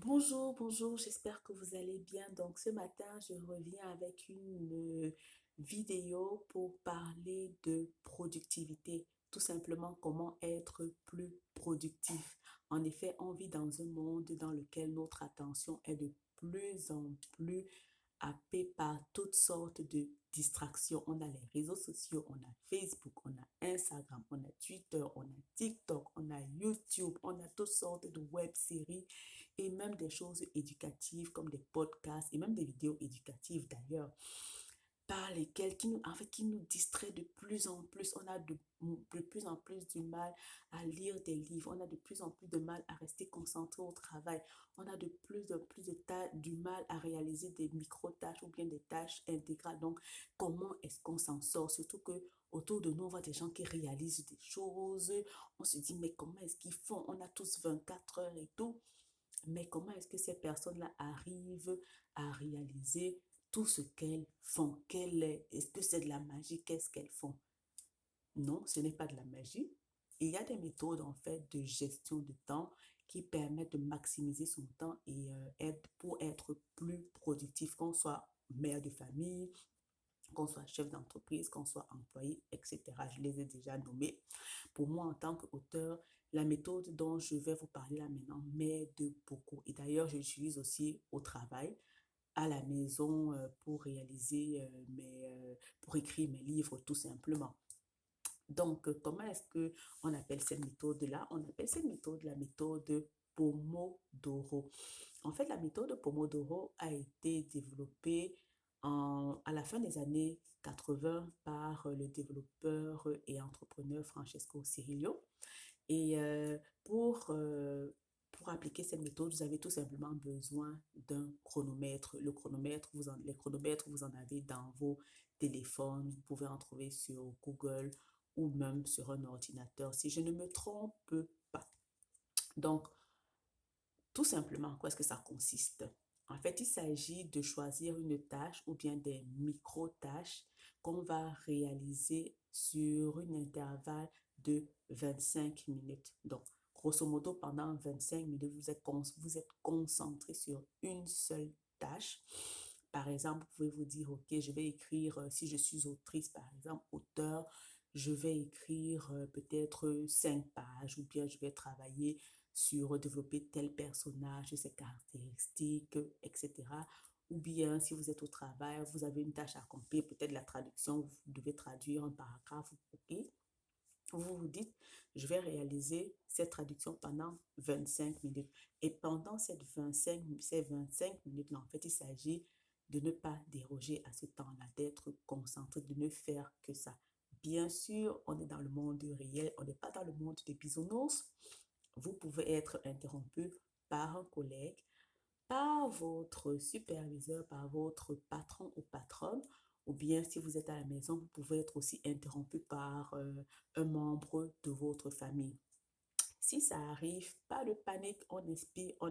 Bonjour, bonjour, j'espère que vous allez bien. Donc ce matin, je reviens avec une vidéo pour parler de productivité. Tout simplement, comment être plus productif. En effet, on vit dans un monde dans lequel notre attention est de plus en plus happé par toutes sortes de distractions. On a les réseaux sociaux, on a Facebook, on a Instagram, on a Twitter, on a TikTok, on a YouTube, on a toutes sortes de web-séries et même des choses éducatives comme des podcasts et même des vidéos éducatives d'ailleurs par lesquels qui nous distrait de plus en plus. On a de plus en plus du mal à lire des livres. On a de plus en plus de mal à rester concentré au travail. On a de plus en plus du mal à réaliser des micro-tâches ou bien des tâches intégrales. Donc, comment est-ce qu'on s'en sort? Surtout que autour de nous, on voit des gens qui réalisent des choses. On se dit, mais comment est-ce qu'ils font? On a tous 24 heures et tout. Mais comment est-ce que ces personnes-là arrivent à réaliser tout ce qu'elles font? Est-ce que c'est de la magie? Qu'est-ce qu'elles font? Non, ce n'est pas de la magie. Il y a des méthodes en fait de gestion de temps qui permettent de maximiser son temps et pour être plus productif, qu'on soit mère de famille, qu'on soit chef d'entreprise, qu'on soit employé, etc. Je les ai déjà nommés. Pour moi, en tant qu'auteur, la méthode dont je vais vous parler là maintenant m'aide beaucoup. Et d'ailleurs, j'utilise aussi au travail, à la maison, pour pour écrire mes livres tout simplement. Donc, comment est-ce que on appelle cette méthode-là? On appelle cette méthode la méthode Pomodoro. En fait, la méthode Pomodoro a été développée à la fin des années 80 par le développeur et entrepreneur Francesco Cirillo. Et pour appliquer cette méthode, vous avez tout simplement besoin d'un chronomètre. Les chronomètres, vous en avez dans vos téléphones. Vous pouvez en trouver sur Google ou même sur un ordinateur, si je ne me trompe pas. Donc, tout simplement, en quoi est-ce que ça consiste? En fait, il s'agit de choisir une tâche ou bien des micro-tâches qu'on va réaliser sur un intervalle de 25 minutes. Donc, grosso modo, pendant 25 minutes, vous êtes concentré sur une seule tâche. Par exemple, vous pouvez vous dire, OK, je vais écrire, si je suis autrice, par exemple, auteur, je vais écrire peut-être 5 pages ou bien je vais travailler sur développer tel personnage, ses caractéristiques, etc. Ou bien, si vous êtes au travail, vous avez une tâche à accomplir, peut-être la traduction, vous devez traduire un paragraphe, ok? Vous vous dites, je vais réaliser cette traduction pendant 25 minutes. Et pendant ces 25 minutes-là, en fait, il s'agit de ne pas déroger à ce temps-là, d'être concentré, de ne faire que ça. Bien sûr, on est dans le monde réel, on n'est pas dans le monde des bisounours. Vous pouvez être interrompu par un collègue, par votre superviseur, par votre patron ou patronne, ou bien si vous êtes à la maison, vous pouvez être aussi interrompu par un membre de votre famille. Si ça arrive, pas de panique, on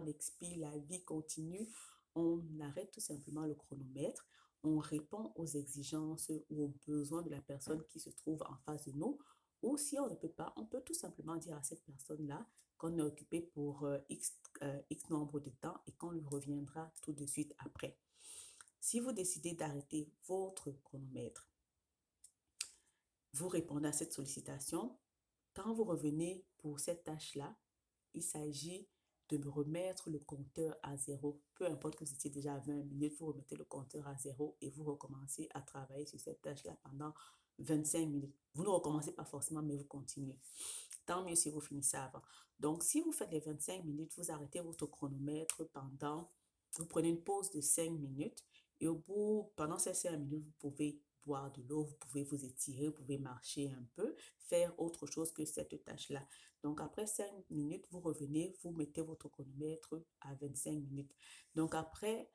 expire, la vie continue, on arrête tout simplement le chronomètre, on répond aux exigences ou aux besoins de la personne qui se trouve en face de nous. Ou si on ne peut pas, on peut tout simplement dire à cette personne-là qu'on est occupé pour X nombre de temps et qu'on lui reviendra tout de suite après. Si vous décidez d'arrêter votre chronomètre, vous répondez à cette sollicitation. Quand vous revenez pour cette tâche-là, il s'agit de me remettre le compteur à zéro. Peu importe que vous étiez déjà à 20 minutes, vous remettez le compteur à zéro et vous recommencez à travailler sur cette tâche-là pendant 25 minutes. Vous ne recommencez pas forcément, mais vous continuez. Tant mieux si vous finissez avant. Donc, si vous faites les 25 minutes, vous arrêtez votre chronomètre vous prenez une pause de 5 minutes et pendant ces 5 minutes, vous pouvez boire de l'eau, vous pouvez vous étirer, vous pouvez marcher un peu, faire autre chose que cette tâche-là. Donc, après 5 minutes, vous revenez, vous mettez votre chronomètre à 25 minutes. Donc, après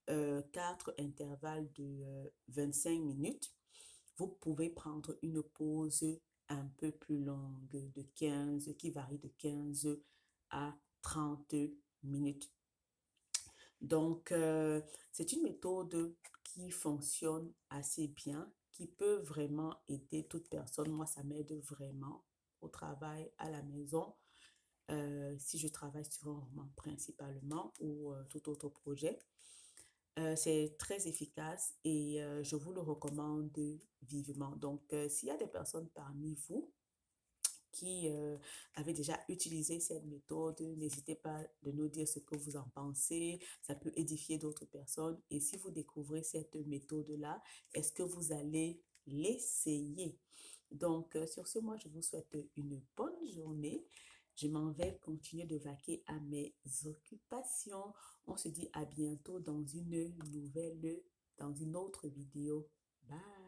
4 intervalles de 25 minutes, vous pouvez prendre une pause un peu plus longue qui varie de 15 à 30 minutes. Donc, c'est une méthode qui fonctionne assez bien, qui peut vraiment aider toute personne. Moi, ça m'aide vraiment au travail, à la maison. si je travaille sur un roman principalement ou tout autre projet. C'est très efficace et je vous le recommande vivement. Donc, s'il y a des personnes parmi vous qui avaient déjà utilisé cette méthode, n'hésitez pas de nous dire ce que vous en pensez. Ça peut édifier d'autres personnes. Et si vous découvrez cette méthode-là, est-ce que vous allez l'essayer? Donc, sur ce, moi, je vous souhaite une bonne journée. Je m'en vais continuer de vaquer à mes occupations. On se dit à bientôt dans une autre vidéo. Bye!